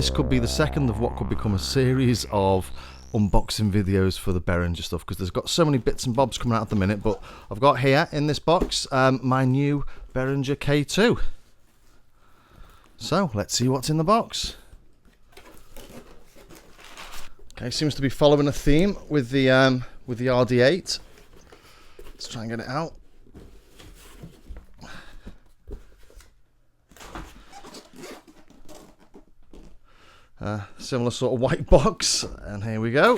this could be the second of what could become a series of unboxing videos for the Behringer stuff, because there's got so many bits and bobs coming out at the minute. But I've got here in this box my new Behringer K-2. So let's see what's in the box. Okay, seems to be following a theme with the RD8. Let's try and get it out. Similar sort of white box, and here we go.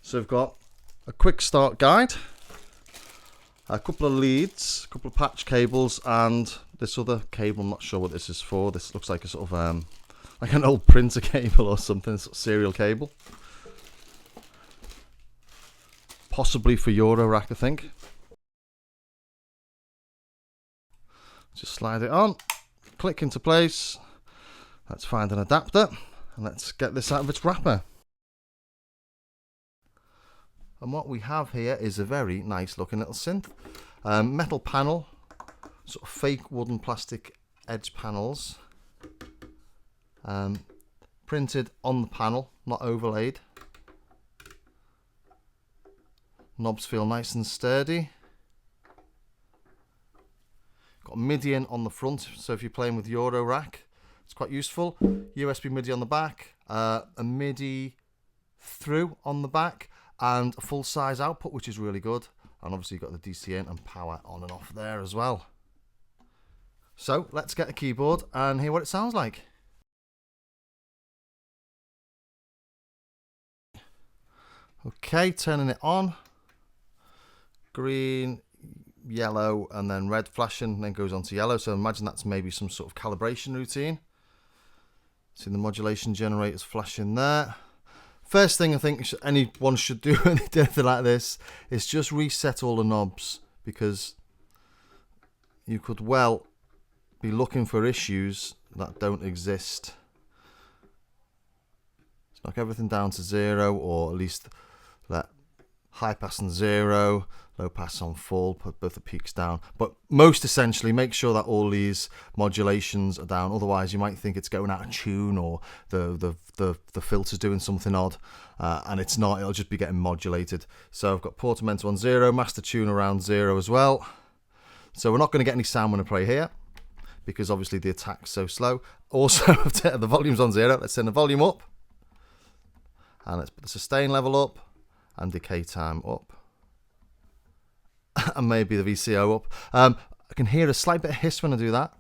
So we've got a quick start guide, a couple of leads, a couple of patch cables, and this other cable. I'm not sure what this is for. This looks like a sort of like an old printer cable or something, sort of serial cable, possibly for Eurorack, I think. Just slide it on, click into place. Let's find an adapter and let's get this out of its wrapper. And what we have here is a very nice looking little synth. Metal panel, sort of fake wooden plastic edge panels. Printed on the panel, not overlaid. Knobs feel nice and sturdy. Got MIDI in on the front, so if you're playing with Eurorack, it's quite useful. USB MIDI on the back, a MIDI through on the back, and a full size output, which is really good. And obviously you've got the DC in and power on and off there as well. So let's get a keyboard and hear what it sounds like. Okay, turning it on. Green, yellow, and then red flashing, and then goes on to yellow. So imagine that's maybe some sort of calibration routine. See the modulation generators flashing there. First thing I think anyone should do when they do anything like this is just reset all the knobs, because you could well be looking for issues that don't exist. Let's knock everything down to 0, or at least let high pass on 0, low pass on full, put both the peaks down. But most essentially, make sure that all these modulations are down. Otherwise, you might think it's going out of tune, or the filter's doing something odd, and it's not. It'll just be getting modulated. So I've got portamento on 0, master tune around 0 as well. So we're not going to get any sound when I play here, because obviously the attack's so slow. Also, the volume's on 0. Let's turn the volume up, and let's put the sustain level up, and decay time up, and maybe the VCO up. I can hear a slight bit of hiss when I do that.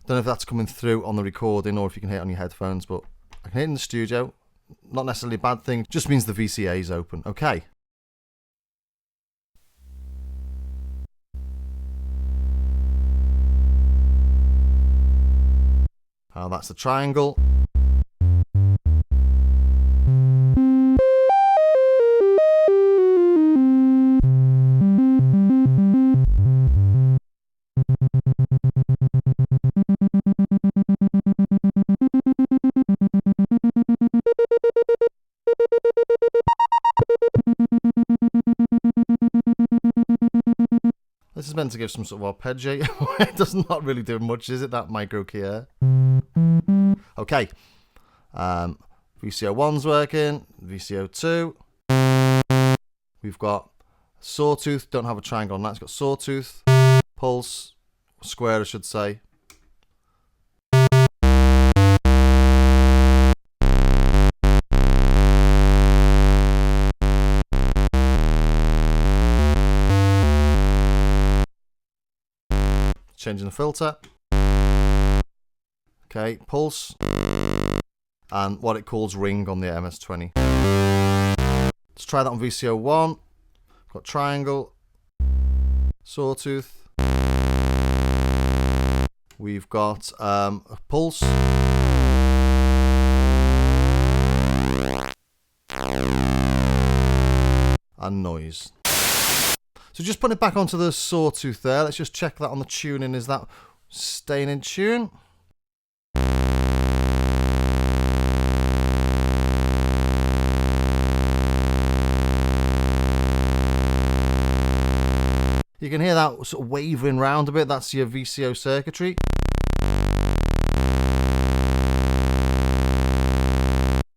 Don't know if that's coming through on the recording or if you can hear it on your headphones, but I can hear it in the studio. Not necessarily a bad thing, just means the VCA is open. Okay. That's the triangle. This is meant to give some sort of arpeggio. It does not really do much, is it, that micro key here? Okay. VCO1's working, VCO2. We've got sawtooth, don't have a triangle on that. It's got sawtooth, pulse, square I should say. Changing the filter. Okay, pulse, and what it calls ring on the MS-20. Let's try that on VCO1. Got triangle, sawtooth. We've got a pulse. And noise. So just putting it back onto the sawtooth there. Let's just check that on the tuning. Is that staying in tune? You can hear that sort of wavering round a bit. That's your VCO circuitry.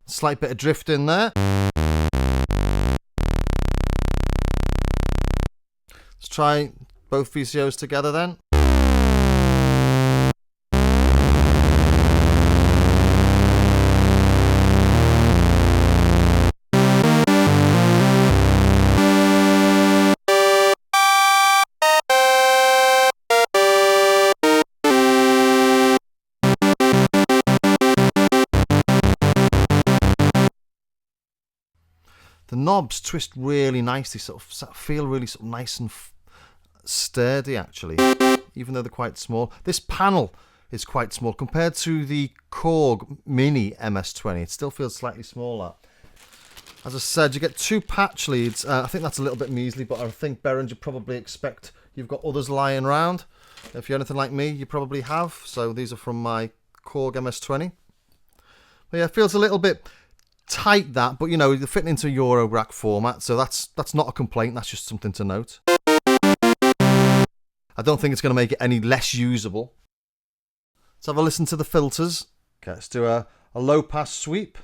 Slight bit of drift in there. Let's try both VCOs together then. The knobs twist really nicely, sort of feel really sort of nice and sturdy actually, even though they're quite small. This panel is quite small compared to the Korg Mini MS-20. It still feels slightly smaller. As I said, you get 2 patch leads. I think that's a little bit measly, but I think Behringer probably expect you've got others lying around. If you're anything like me, you probably have. So these are from my Korg MS-20. But yeah, it feels a little bit tight, that, but you know, they're fitting into Euro rack format, so that's not a complaint. That's just something to note. I don't think it's going to make it any less usable. Let's have a listen to the filters. Okay, let's do a low pass sweep.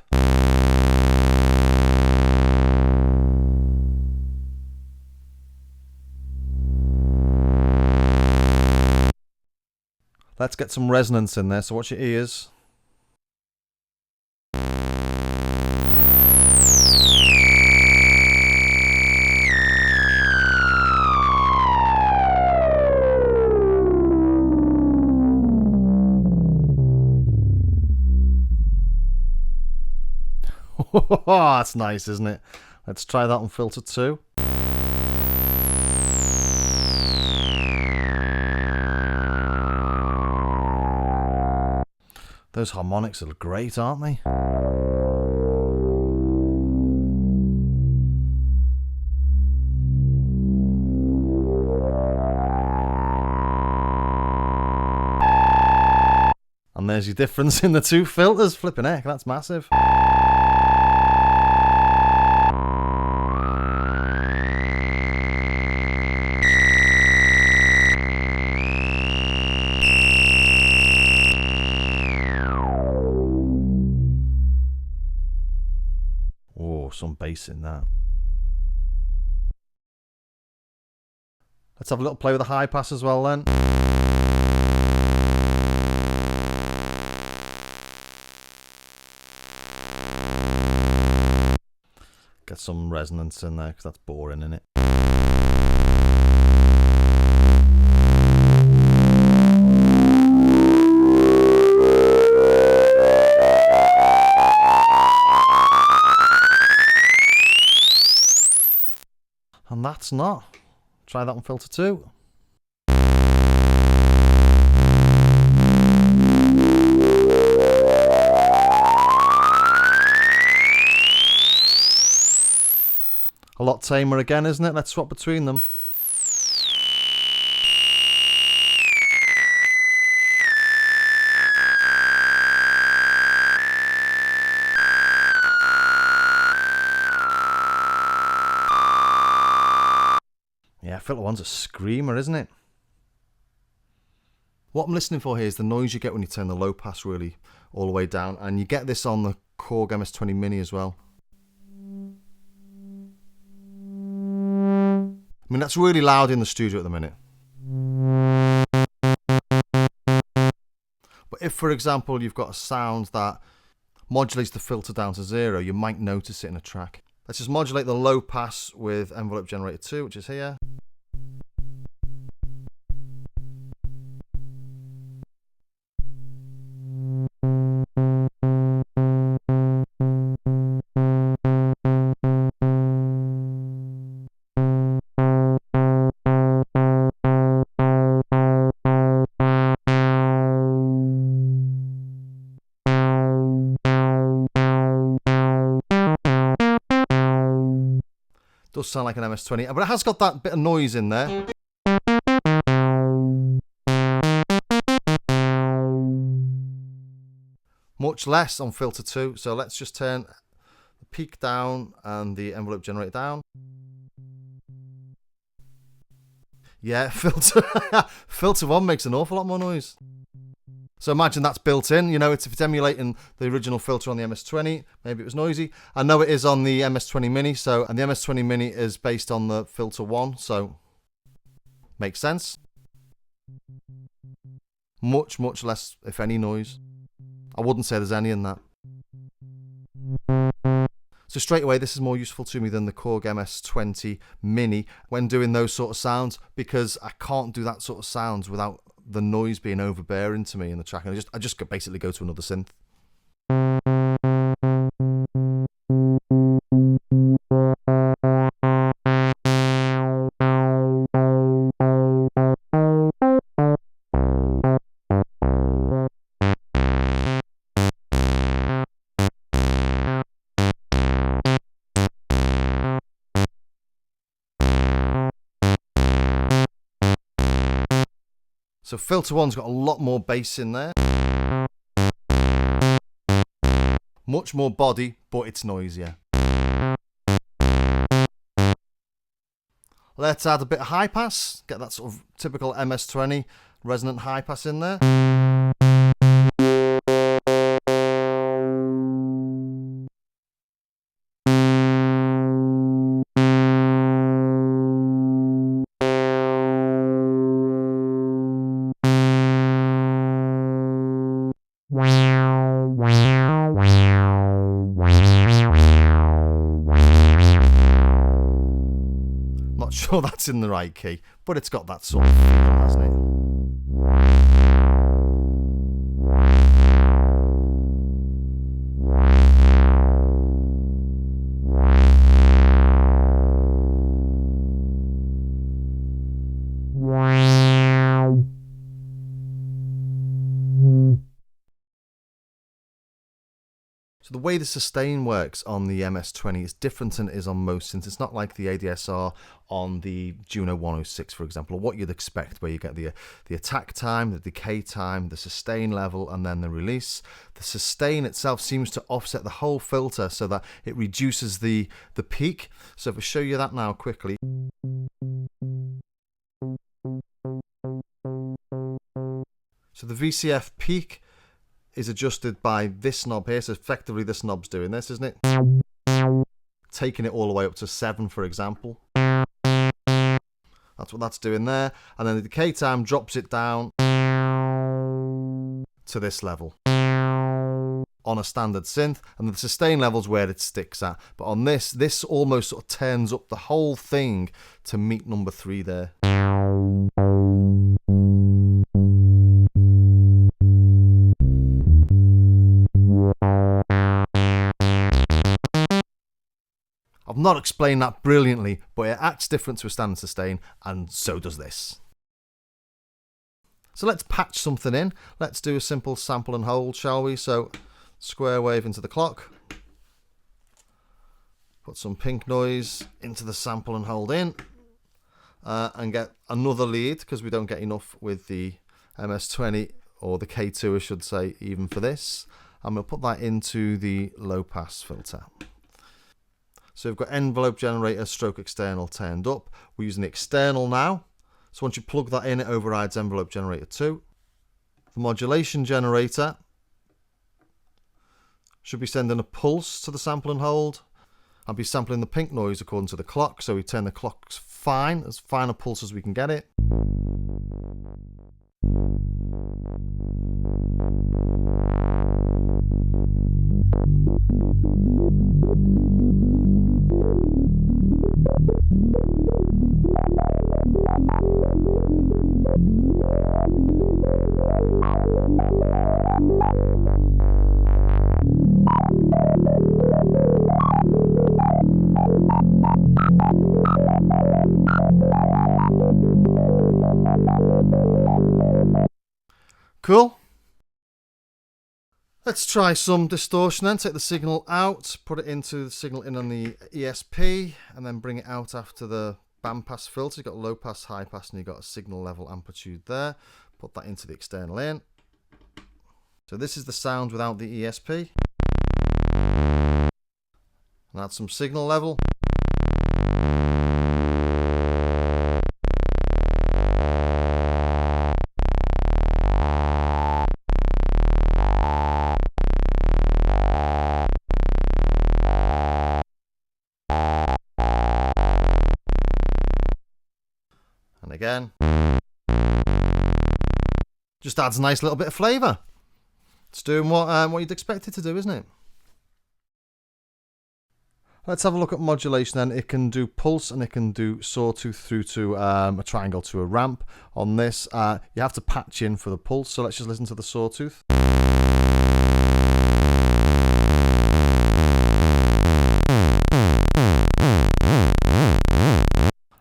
Let's get some resonance in there, so watch your ears. That's nice, isn't it? Let's try that on filter 2. Those harmonics are great, aren't they? And there's your difference in the 2 filters. Flipping heck, that's massive. Oh, some bass in that. Let's have a little play with the high pass as well then. Get some resonance in there because that's boring, isn't it? And that's not. Try that on filter 2. A lot tamer again, isn't it? Let's swap between them. Yeah, filter 1's a screamer, isn't it? What I'm listening for here is the noise you get when you turn the low pass really all the way down, and you get this on the Korg MS-20 Mini as well. I mean, that's really loud in the studio at the minute. But if, for example, you've got a sound that modulates the filter down to 0, you might notice it in a track. Let's just modulate the low pass with envelope generator 2, which is here. Does sound like an MS-20, but it has got that bit of noise in there. Much less on filter 2, so let's just turn the peak down and the envelope generator down. Yeah, filter 1 makes an awful lot more noise. So imagine that's built in, you know, if it's emulating the original filter on the MS-20, maybe it was noisy. I know it is on the MS-20 Mini, and the MS-20 Mini is based on the filter 1, so makes sense. Much less, if any, noise. I wouldn't say there's any in that. So straight away, this is more useful to me than the Korg MS-20 Mini when doing those sort of sounds, because I can't do that sort of sounds without the noise being overbearing to me in the track. And I just basically go to another synth. So filter 1's got a lot more bass in there. Much more body, but it's noisier. Let's add a bit of high pass, get that sort of typical MS-20 resonant high pass in there. Not sure that's in the right key, but it's got that sort of feel, hasn't it? So the way the sustain works on the MS-20 is different than it is on most synths. It's not like the ADSR on the Juno 106, for example, or what you'd expect, where you get the attack time, the decay time, the sustain level, and then the release. The sustain itself seems to offset the whole filter so that it reduces the peak. So if I show you that now quickly. So the VCF peak is adjusted by this knob here, so effectively this knob's doing this, isn't it? Taking it all the way up to 7, for example. That's what that's doing there. And then the decay time drops it down to this level on a standard synth, and the sustain level's where it sticks at. But on this almost sort of turns up the whole thing to meet number 3 there. I've not explained that brilliantly, but it acts different to a standard sustain, and so does this. So let's patch something in. Let's do a simple sample and hold, shall we? So square wave into the clock. Put some pink noise into the sample and hold in. And get another lead, because we don't get enough with the MS-20, or the K2 I should say, even for this. I'm going to put that into the low pass filter. So we've got envelope generator stroke external turned up. We're using the external now. So once you plug that in, it overrides envelope generator 2. The modulation generator should be sending a pulse to the sample and hold. I'll be sampling the pink noise according to the clock. So we turn the clock fine, as fine a pulse as we can get it. Cool. Let's try some distortion then. Take the signal out, put it into the signal in on the ESP, and then bring it out after the bandpass filter. You've got low pass, high pass, and you've got a signal level amplitude there. Put that into the external in. So this is the sound without the ESP. And add some signal level. again. Just adds a nice little bit of flavour. It's doing what you'd expect it to do, isn't it? Let's have a look at modulation then. It can do pulse and it can do sawtooth through to a triangle to a ramp. On this, you have to patch in for the pulse, so let's just listen to the sawtooth.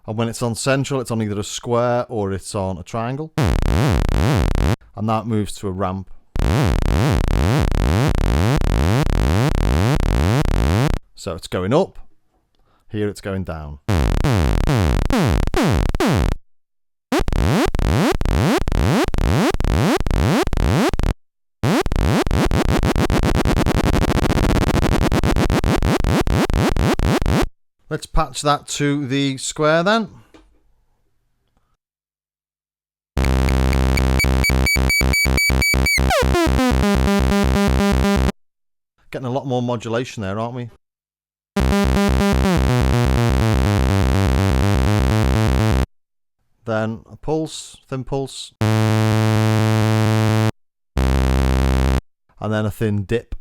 And when it's on central, it's on either a square or it's on a triangle. And that moves to a ramp. So it's going up, here it's going down. Let's patch that to the square then. Getting a lot more modulation there, aren't we? Then a pulse, thin pulse, and then a thin dip.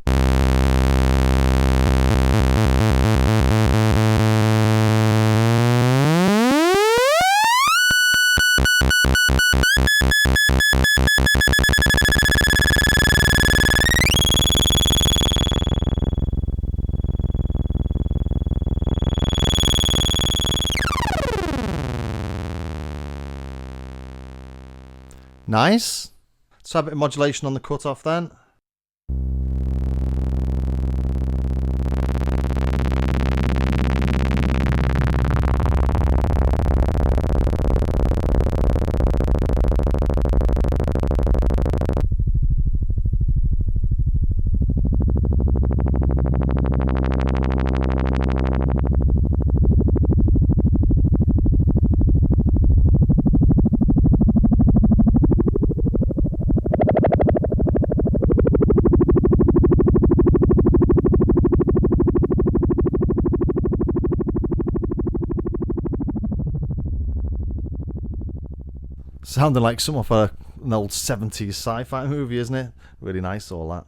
Nice. Let's have a bit of modulation on the cutoff then. Sounding like some of an old 70s sci-fi movie, isn't it? Really nice, all that.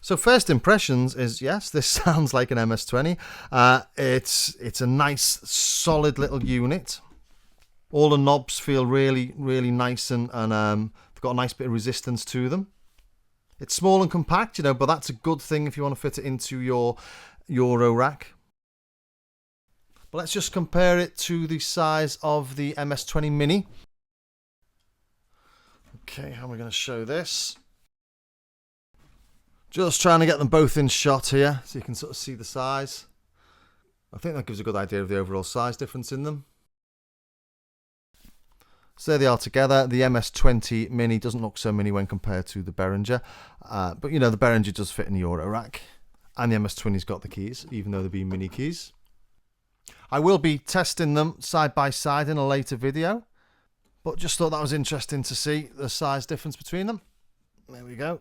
So first impressions is, yes, this sounds like an MS-20. It's a nice, solid little unit. All the knobs feel really, really nice and they've got a nice bit of resistance to them. It's small and compact, you know, but that's a good thing if you want to fit it into your Euro rack. But let's just compare it to the size of the MS-20 Mini. Okay, how am I going to show this? Just trying to get them both in shot here so you can sort of see the size. I think that gives a good idea of the overall size difference in them. So there they are together. The MS-20 Mini doesn't look so mini when compared to the Behringer. But you know, the Behringer does fit in the Euro rack. And the MS-20's got the keys, even though they're being mini keys. I will be testing them side by side in a later video, but just thought that was interesting to see the size difference between them. There we go.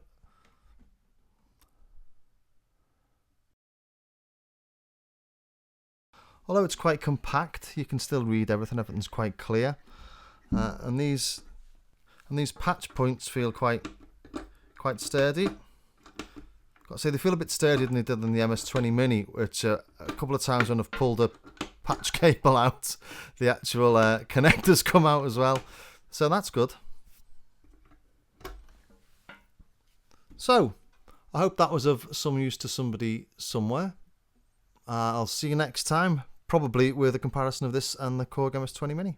Although it's quite compact, you can still read everything. Everything's quite clear, and these patch points feel quite sturdy. Got to say, they feel a bit sturdier than they did in the MS-20 Mini, which a couple of times when I've pulled a patch cable out, the actual connectors come out as well. So that's good. So, I hope that was of some use to somebody somewhere. I'll see you next time, probably with a comparison of this and the Korg MS-20 Mini.